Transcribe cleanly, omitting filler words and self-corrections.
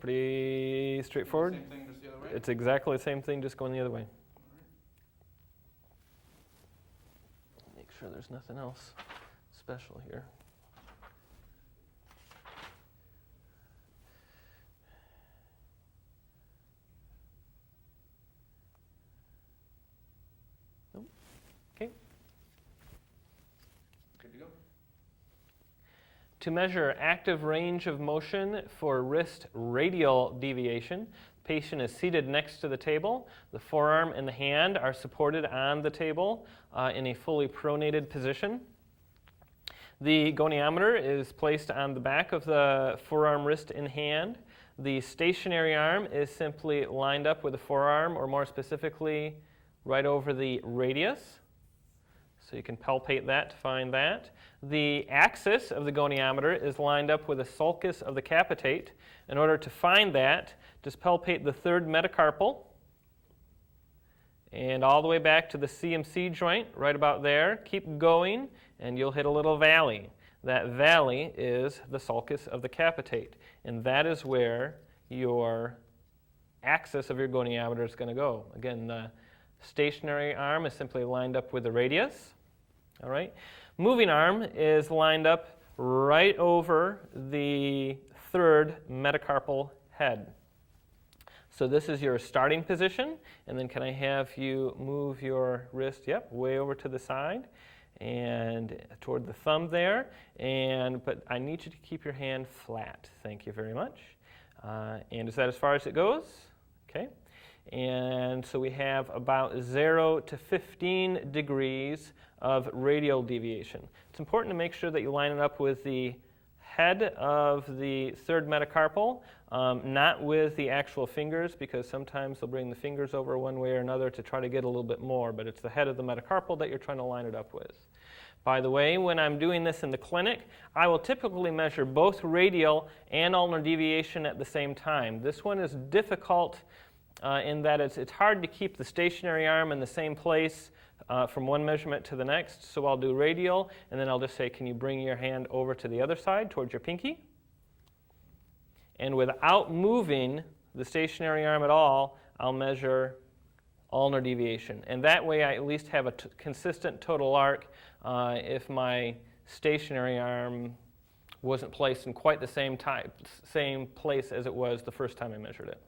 pretty straightforward. Same thing, just the other way? It's exactly the same thing, just going the other way. Make sure there's nothing else special here. Nope. Okay. Good to go. To measure active range of motion for wrist radial deviation, the patient is seated next to the table. The forearm and the hand are supported on the table in a fully pronated position. The goniometer is placed on the back of the forearm, wrist, and hand. The stationary arm is simply lined up with the forearm, or more specifically, right over the radius. So you can palpate that to find that. The axis of the goniometer is lined up with the sulcus of the capitate. In order to find that, just palpate the third metacarpal and all the way back to the CMC joint, right about there. Keep going, and you'll hit a little valley. That valley is the sulcus of the capitate, and that is where your axis of your goniometer is going to go. Again, the stationary arm is simply lined up with the radius. All right. Moving arm is lined up right over the third metacarpal head. So this is your starting position, and then can I have you move your wrist, way over to the side and toward the thumb there, but I need you to keep your hand flat. Thank you very much. And is that as far as it goes? Okay. And so we have about 0 to 15 degrees of radial deviation. It's important to make sure that you line it up with the head of the third metacarpal, not with the actual fingers, because sometimes they'll bring the fingers over one way or another to try to get a little bit more, but it's the head of the metacarpal that you're trying to line it up with. By the way, when I'm doing this in the clinic, I will typically measure both radial and ulnar deviation at the same time. This one is difficult in that it's hard to keep the stationary arm in the same place from one measurement to the next. So I'll do radial, and then I'll just say, can you bring your hand over to the other side towards your pinky? And without moving the stationary arm at all, I'll measure ulnar deviation. And that way I at least have a consistent total arc if my stationary arm wasn't placed in quite the same place as it was the first time I measured it.